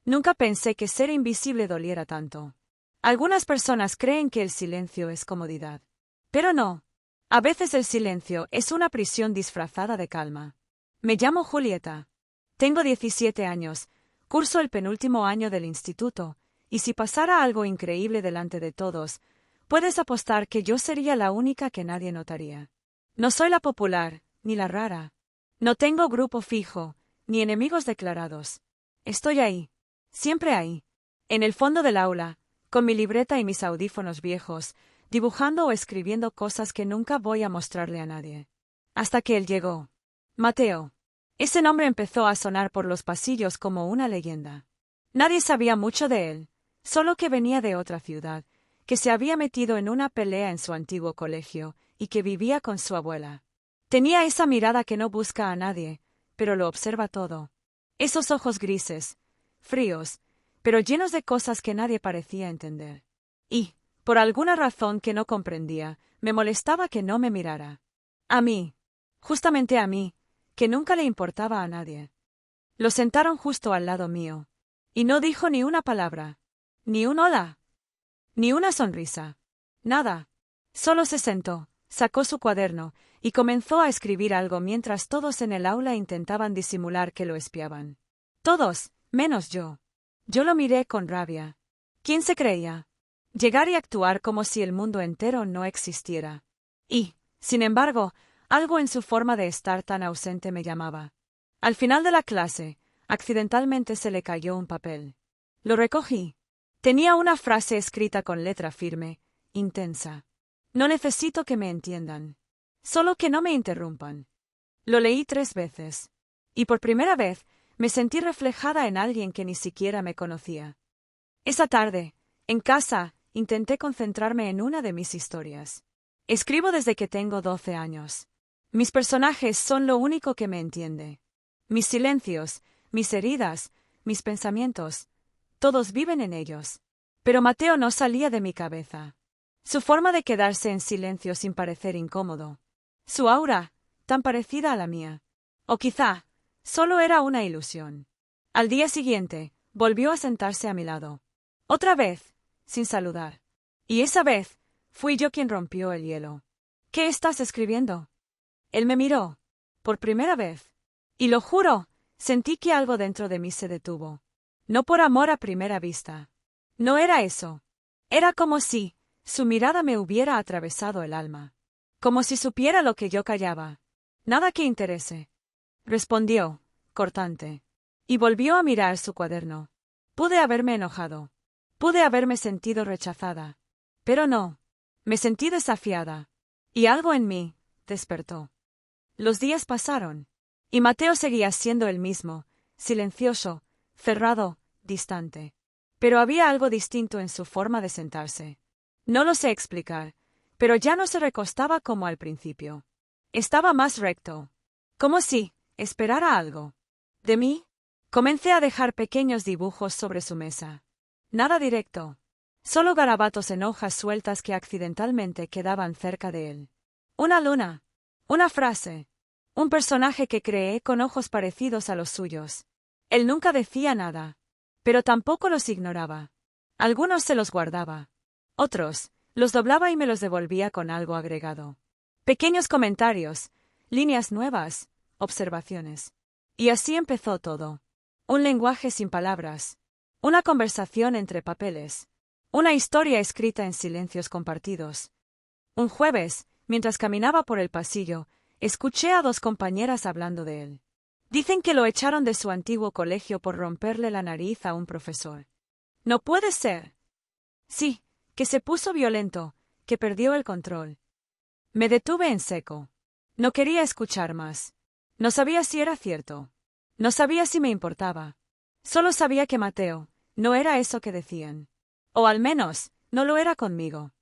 Nunca pensé que ser invisible doliera tanto. Algunas personas creen que el silencio es comodidad. Pero no. A veces el silencio es una prisión disfrazada de calma. Me llamo Julieta. Tengo 17 años, curso el penúltimo año del instituto, y si pasara algo increíble delante de todos, puedes apostar que yo sería la única que nadie notaría. No soy la popular, ni la rara. No tengo grupo fijo, ni enemigos declarados. Estoy ahí. Siempre ahí. En el fondo del aula, con mi libreta y mis audífonos viejos, dibujando o escribiendo cosas que nunca voy a mostrarle a nadie. Hasta que él llegó. Mateo. Ese nombre empezó a sonar por los pasillos como una leyenda. Nadie sabía mucho de él, solo que venía de otra ciudad, que se había metido en una pelea en su antiguo colegio, y que vivía con su abuela. Tenía esa mirada que no busca a nadie, pero lo observa todo. Esos ojos grises, fríos, pero llenos de cosas que nadie parecía entender. Y, por alguna razón que no comprendía, me molestaba que no me mirara. A mí. Justamente a mí, que nunca le importaba a nadie. Lo sentaron justo al lado mío. Y no dijo ni una palabra. Ni un hola. Ni una sonrisa. Nada. Solo se sentó, sacó su cuaderno, y comenzó a escribir algo mientras todos en el aula intentaban disimular que lo espiaban. Todos, menos yo. Yo lo miré con rabia. ¿Quién se creía? Llegar y actuar como si el mundo entero no existiera. Y, sin embargo, algo en su forma de estar tan ausente me llamaba. Al final de la clase, accidentalmente se le cayó un papel. Lo recogí. Tenía una frase escrita con letra firme, intensa. No necesito que me entiendan. Solo que no me interrumpan. Lo leí 3 veces. Y por primera vez, me sentí reflejada en alguien que ni siquiera me conocía. Esa tarde, en casa, intenté concentrarme en una de mis historias. Escribo desde que tengo 12 años. Mis personajes son lo único que me entiende. Mis silencios, mis heridas, mis pensamientos, todos viven en ellos. Pero Mateo no salía de mi cabeza. Su forma de quedarse en silencio sin parecer incómodo. Su aura, tan parecida a la mía. O quizá, solo era una ilusión. Al día siguiente, volvió a sentarse a mi lado. Otra vez, sin saludar. Y esa vez, fui yo quien rompió el hielo. ¿Qué estás escribiendo? Él me miró. Por primera vez. Y lo juro, sentí que algo dentro de mí se detuvo. No por amor a primera vista. No era eso. Era como si su mirada me hubiera atravesado el alma. Como si supiera lo que yo callaba. Nada que interese. Respondió, cortante. Y volvió a mirar su cuaderno. Pude haberme enojado. Pude haberme sentido rechazada. Pero no. Me sentí desafiada. Y algo en mí despertó. Los días pasaron. Y Mateo seguía siendo el mismo, silencioso, cerrado, distante. Pero había algo distinto en su forma de sentarse. No lo sé explicar, pero ya no se recostaba como al principio. Estaba más recto. Como si esperara algo. ¿De mí? Comencé a dejar pequeños dibujos sobre su mesa. Nada directo. Solo garabatos en hojas sueltas que accidentalmente quedaban cerca de él. Una luna. Una frase. Un personaje que creé con ojos parecidos a los suyos. Él nunca decía nada. Pero tampoco los ignoraba. Algunos se los guardaba. Otros, los doblaba y me los devolvía con algo agregado. Pequeños comentarios, líneas nuevas, observaciones. Y así empezó todo. Un lenguaje sin palabras. Una conversación entre papeles. Una historia escrita en silencios compartidos. Un jueves, mientras caminaba por el pasillo, escuché a 2 compañeras hablando de él. Dicen que lo echaron de su antiguo colegio por romperle la nariz a un profesor. No puede ser. Sí, que se puso violento, que perdió el control. Me detuve en seco. No quería escuchar más. No sabía si era cierto. No sabía si me importaba. Solo sabía que Mateo no era eso que decían. O al menos, no lo era conmigo.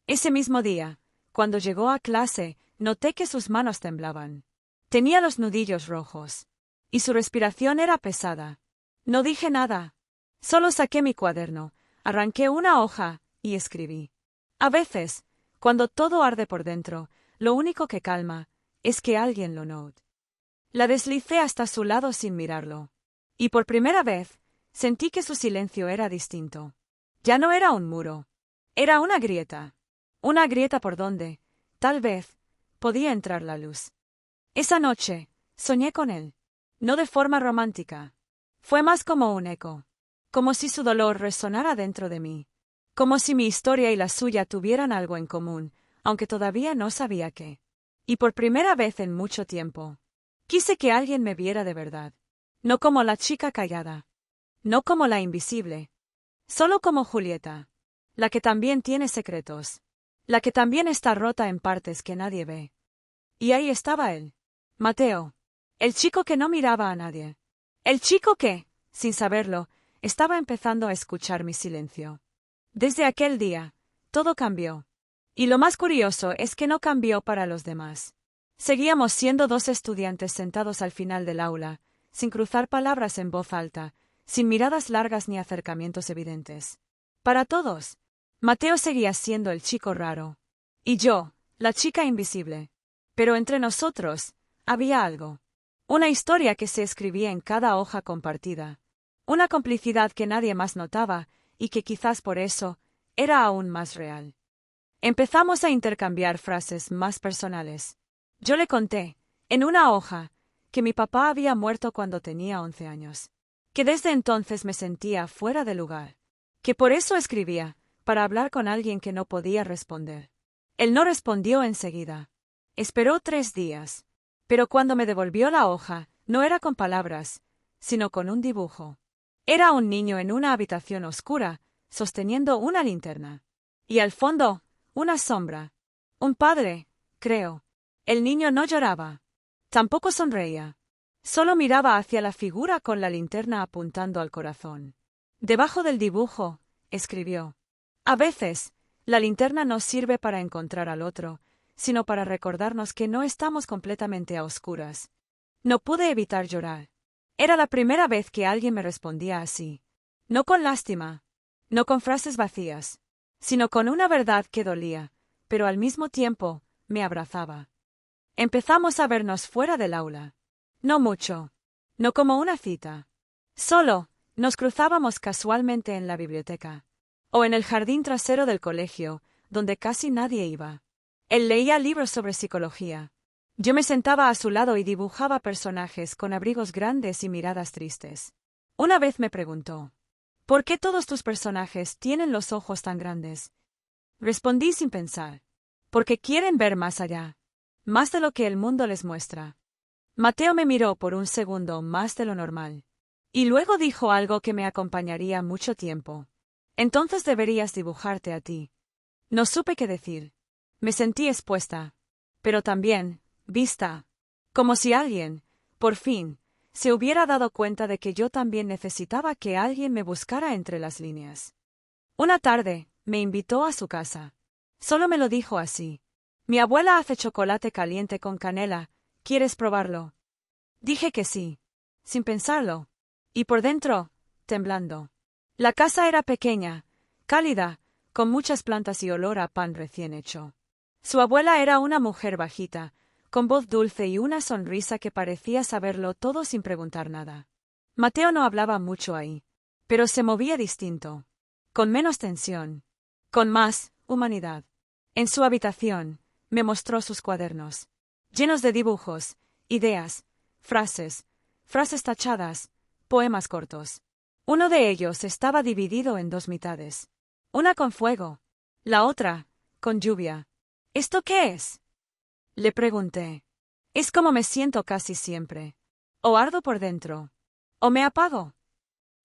Ese mismo día, cuando llegó a clase, noté que sus manos temblaban. Tenía los nudillos rojos. Y su respiración era pesada. No dije nada. Solo saqué mi cuaderno, arranqué una hoja y escribí. A veces, cuando todo arde por dentro, lo único que calma es que alguien lo note. La deslicé hasta su lado sin mirarlo. Y por primera vez, Sentí que su silencio era distinto. Ya no era un muro. Era una grieta. Una grieta por donde, tal vez, podía entrar la luz. Esa noche, soñé con él. No de forma romántica. Fue más como un eco. Como si su dolor resonara dentro de mí. Como si mi historia y la suya tuvieran algo en común, aunque todavía no sabía qué. Y por primera vez en mucho tiempo, quise que alguien me viera de verdad. No como la chica callada. No como la invisible. Solo como Julieta. La que también tiene secretos. La que también está rota en partes que nadie ve. Y ahí estaba él. Mateo. El chico que no miraba a nadie. El chico que, sin saberlo, estaba empezando a escuchar mi silencio. Desde aquel día, todo cambió. Y lo más curioso es que no cambió para los demás. Seguíamos siendo dos estudiantes sentados al final del aula, sin cruzar palabras en voz alta, sin miradas largas ni acercamientos evidentes. Para todos, Mateo seguía siendo el chico raro. Y yo, la chica invisible. Pero entre nosotros, había algo. Una historia que se escribía en cada hoja compartida. Una complicidad que nadie más notaba, y que quizás por eso, era aún más real. Empezamos a intercambiar frases más personales. Yo le conté, en una hoja, que mi papá había muerto cuando tenía 11 años. Que desde entonces me sentía fuera de lugar. Que por eso escribía, para hablar con alguien que no podía responder. Él no respondió enseguida. Esperó 3 días. Pero cuando me devolvió la hoja, no era con palabras, sino con un dibujo. Era un niño en una habitación oscura, sosteniendo una linterna. Y al fondo, una sombra. Un padre, creo. El niño no lloraba. Tampoco sonreía. Solo miraba hacia la figura con la linterna apuntando al corazón. Debajo del dibujo, escribió. A veces, la linterna no sirve para encontrar al otro, sino para recordarnos que no estamos completamente a oscuras. No pude evitar llorar. Era la primera vez que alguien me respondía así. No con lástima, no con frases vacías, sino con una verdad que dolía, pero al mismo tiempo, me abrazaba. Empezamos a vernos fuera del aula. No mucho. No como una cita. Solo, nos cruzábamos casualmente en la biblioteca. O en el jardín trasero del colegio, donde casi nadie iba. Él leía libros sobre psicología. Yo me sentaba a su lado y dibujaba personajes con abrigos grandes y miradas tristes. Una vez me preguntó, ¿por qué todos tus personajes tienen los ojos tan grandes? Respondí sin pensar. Porque quieren ver más allá. Más de lo que el mundo les muestra. Mateo me miró por un segundo más de lo normal. Y luego dijo algo que me acompañaría mucho tiempo. Entonces deberías dibujarte a ti. No supe qué decir. Me sentí expuesta. Pero también, vista. Como si alguien, por fin, se hubiera dado cuenta de que yo también necesitaba que alguien me buscara entre las líneas. Una tarde, me invitó a su casa. Solo me lo dijo así. Mi abuela hace chocolate caliente con canela, ¿quieres probarlo? Dije que sí, sin pensarlo. Y por dentro, temblando. La casa era pequeña, cálida, con muchas plantas y olor a pan recién hecho. Su abuela era una mujer bajita, con voz dulce y una sonrisa que parecía saberlo todo sin preguntar nada. Mateo no hablaba mucho ahí, pero se movía distinto, con menos tensión, con más humanidad. En su habitación, me mostró sus cuadernos, llenos de dibujos, ideas, frases tachadas, poemas cortos. Uno de ellos estaba dividido en 2 mitades. Una con fuego, la otra, con lluvia. ¿Esto qué es? Le pregunté. Es como me siento casi siempre. O ardo por dentro, o me apago.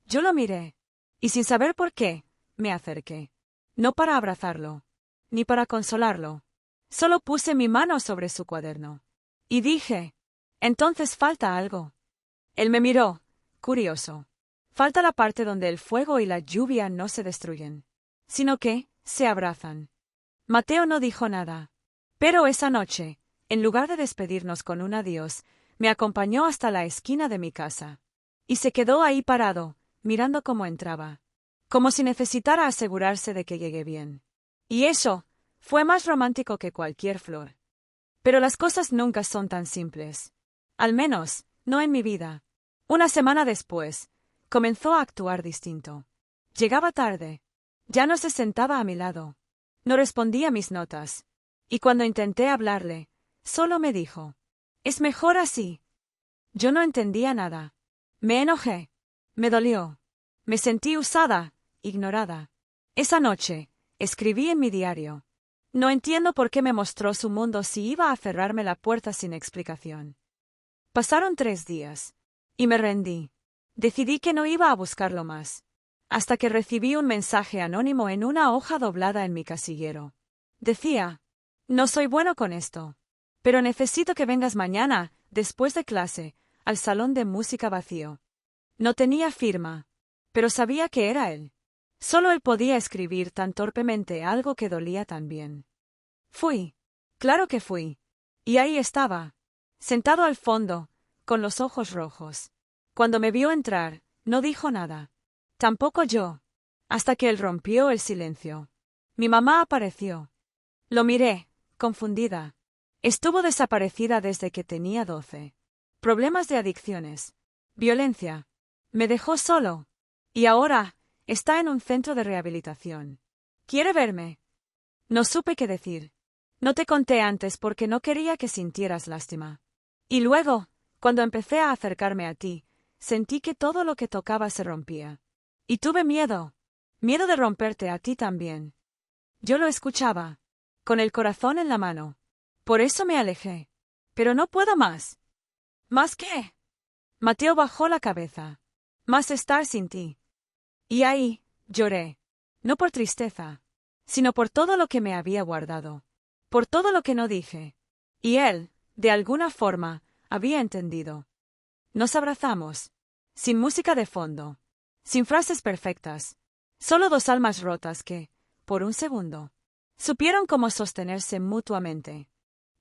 Yo lo miré, y sin saber por qué, me acerqué. No para abrazarlo, ni para consolarlo. Solo puse mi mano sobre su cuaderno. Y dije, entonces falta algo. Él me miró, curioso. Falta la parte donde el fuego y la lluvia no se destruyen, sino que se abrazan. Mateo no dijo nada. Pero esa noche, en lugar de despedirnos con un adiós, me acompañó hasta la esquina de mi casa. Y se quedó ahí parado, mirando cómo entraba. Como si necesitara asegurarse de que llegué bien. Y eso fue más romántico que cualquier flor. Pero las cosas nunca son tan simples. Al menos, no en mi vida. Una semana después, Comenzó a actuar distinto. Llegaba tarde. Ya no se sentaba a mi lado. No respondía mis notas. Y cuando intenté hablarle, solo me dijo: «Es mejor así». Yo no entendía nada. Me enojé. Me dolió. Me sentí usada, ignorada. Esa noche, escribí en mi diario: «No entiendo por qué me mostró su mundo si iba a cerrarme la puerta sin explicación». Pasaron 3 días. Y me rendí. Decidí que no iba a buscarlo más. Hasta que recibí un mensaje anónimo en una hoja doblada en mi casillero. Decía: «No soy bueno con esto. Pero necesito que vengas mañana, después de clase, al salón de música vacío». No tenía firma. Pero sabía que era él. Solo él podía escribir tan torpemente algo que dolía tan bien. Fui. Claro que fui. Y ahí estaba, sentado al fondo, con los ojos rojos. Cuando me vio entrar, no dijo nada. Tampoco yo. Hasta que él rompió el silencio. Mi mamá apareció. Lo miré, confundida. Estuvo desaparecida desde que tenía 12. Problemas de adicciones. Violencia. Me dejó solo. Y ahora, está en un centro de rehabilitación. ¿Quiere verme? No supe qué decir. No te conté antes porque no quería que sintieras lástima. Y luego, cuando empecé a acercarme a ti, sentí que todo lo que tocaba se rompía. Y tuve miedo. Miedo de romperte a ti también. Yo lo escuchaba, con el corazón en la mano. Por eso me alejé. Pero no puedo más. ¿Más qué? Mateo bajó la cabeza. Más estar sin ti. Y ahí, lloré. No por tristeza, sino por todo lo que me había guardado. Por todo lo que no dije. Y él, de alguna forma, había entendido. Nos abrazamos. Sin música de fondo. Sin frases perfectas. Solo 2 almas rotas que, por un segundo, supieron cómo sostenerse mutuamente.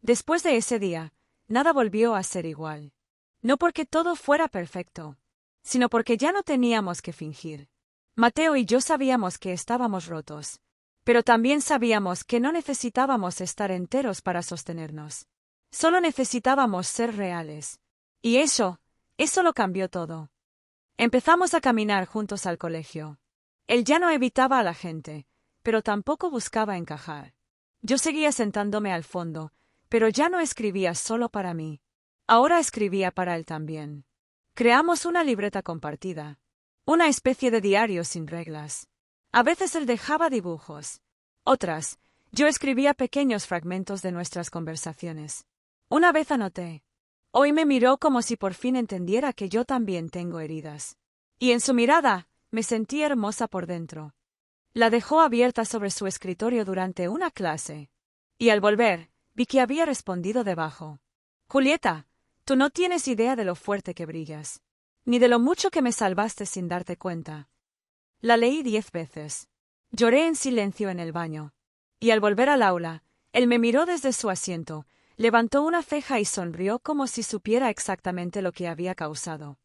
Después de ese día, nada volvió a ser igual. No porque todo fuera perfecto, sino porque ya no teníamos que fingir. Mateo y yo sabíamos que estábamos rotos, pero también sabíamos que no necesitábamos estar enteros para sostenernos. Solo necesitábamos ser reales. Y eso lo cambió todo. Empezamos a caminar juntos al colegio. Él ya no evitaba a la gente, pero tampoco buscaba encajar. Yo seguía sentándome al fondo, pero ya no escribía solo para mí. Ahora escribía para él también. Creamos una libreta compartida. Una especie de diario sin reglas. A veces él dejaba dibujos. Otras, yo escribía pequeños fragmentos de nuestras conversaciones. Una vez anoté. Hoy me miró como si por fin entendiera que yo también tengo heridas. Y en su mirada, me sentí hermosa por dentro. La dejó abierta sobre su escritorio durante una clase. Y al volver, vi que había respondido debajo: «Julieta, tú no tienes idea de lo fuerte que brillas. Ni de lo mucho que me salvaste sin darte cuenta». La leí 10 veces. Lloré en silencio en el baño. Y al volver al aula, él me miró desde su asiento, levantó una ceja y sonrió como si supiera exactamente lo que había causado.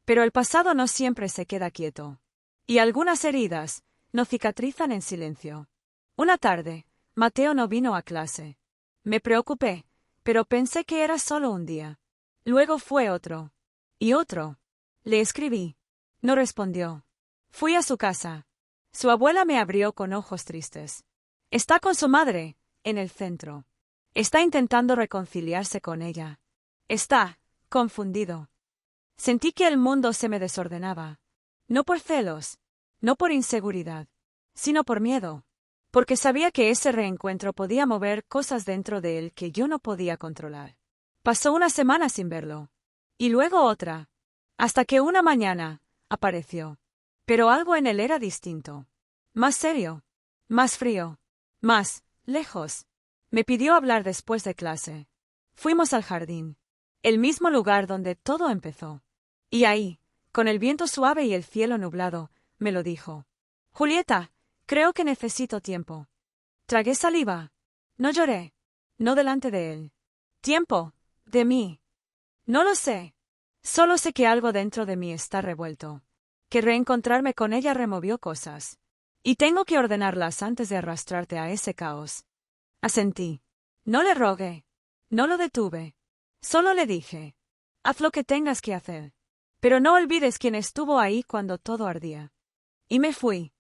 Pero el pasado no siempre se queda quieto. Y algunas heridas no cicatrizan en silencio. Una tarde, Mateo no vino a clase. Me preocupé, pero pensé que era solo un día. Luego fue otro. Y otro. Le escribí. No respondió. Fui a su casa. Su abuela me abrió con ojos tristes. Está con su madre, en el centro. Está intentando reconciliarse con ella. Está confundido. Sentí que el mundo se me desordenaba. No por celos, no por inseguridad, sino por miedo. Porque sabía que ese reencuentro podía mover cosas dentro de él que yo no podía controlar. Pasó una semana sin verlo. Y luego otra. Hasta que una mañana, apareció. Pero algo en él era distinto. Más serio. Más frío. Más lejos. Me pidió hablar después de clase. Fuimos al jardín. El mismo lugar donde todo empezó. Y ahí, con el viento suave y el cielo nublado, me lo dijo. «Julieta, creo que necesito tiempo». Tragué saliva. No lloré. No delante de él. ¿Tiempo? ¿De mí? No lo sé. Solo sé que algo dentro de mí está revuelto. Que reencontrarme con ella removió cosas. Y tengo que ordenarlas antes de arrastrarte a ese caos. Asentí. No le rogué. No lo detuve. Solo le dije: «Haz lo que tengas que hacer». Pero no olvides quién estuvo ahí cuando todo ardía. Y me fui.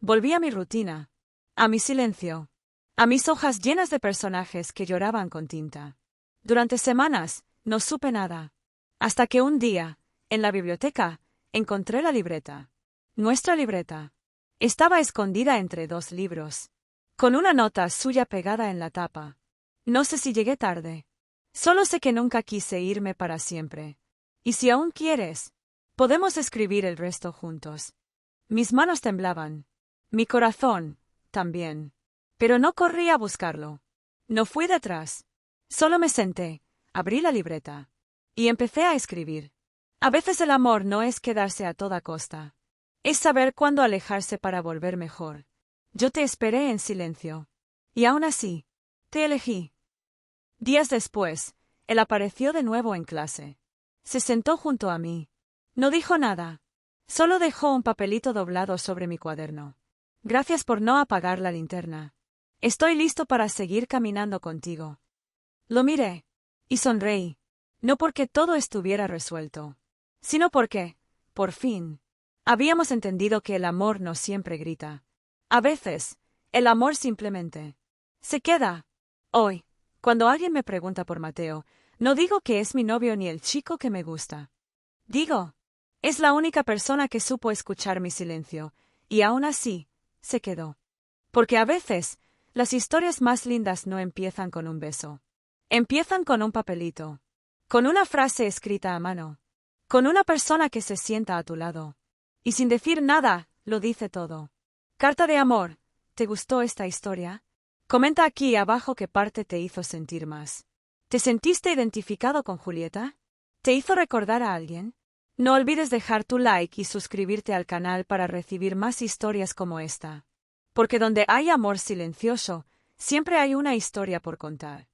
Volví a mi rutina, a mi silencio, a mis hojas llenas de personajes que lloraban con tinta. Durante semanas no supe nada, hasta que un día, en la biblioteca, encontré la libreta. Nuestra libreta. Estaba escondida entre dos libros, con una nota suya pegada en la tapa. No sé si llegué tarde. Solo sé que nunca quise irme para siempre. Y si aún quieres, podemos escribir el resto juntos. Mis manos temblaban. Mi corazón, también. Pero no corrí a buscarlo. No fui detrás. Solo me senté, abrí la libreta. Y empecé a escribir. A veces el amor no es quedarse a toda costa. Es saber cuándo alejarse para volver mejor. Yo te esperé en silencio. Y aún así, te elegí. Días después, él apareció de nuevo en clase. Se sentó junto a mí. No dijo nada. Solo dejó un papelito doblado sobre mi cuaderno. Gracias por no apagar la linterna. Estoy listo para seguir caminando contigo. Lo miré. Y sonreí. No porque todo estuviera resuelto, sino porque, por fin, habíamos entendido que el amor no siempre grita. A veces, el amor simplemente se queda. Hoy, cuando alguien me pregunta por Mateo, no digo que es mi novio ni el chico que me gusta. Digo, es la única persona que supo escuchar mi silencio, y aún así, se quedó. Porque a veces, las historias más lindas no empiezan con un beso. Empiezan con un papelito. Con una frase escrita a mano. Con una persona que se sienta a tu lado. Y sin decir nada, lo dice todo. Carta de amor. ¿Te gustó esta historia? Comenta aquí abajo qué parte te hizo sentir más. ¿Te sentiste identificado con Julieta? ¿Te hizo recordar a alguien? No olvides dejar tu like y suscribirte al canal para recibir más historias como esta. Porque donde hay amor silencioso, siempre hay una historia por contar.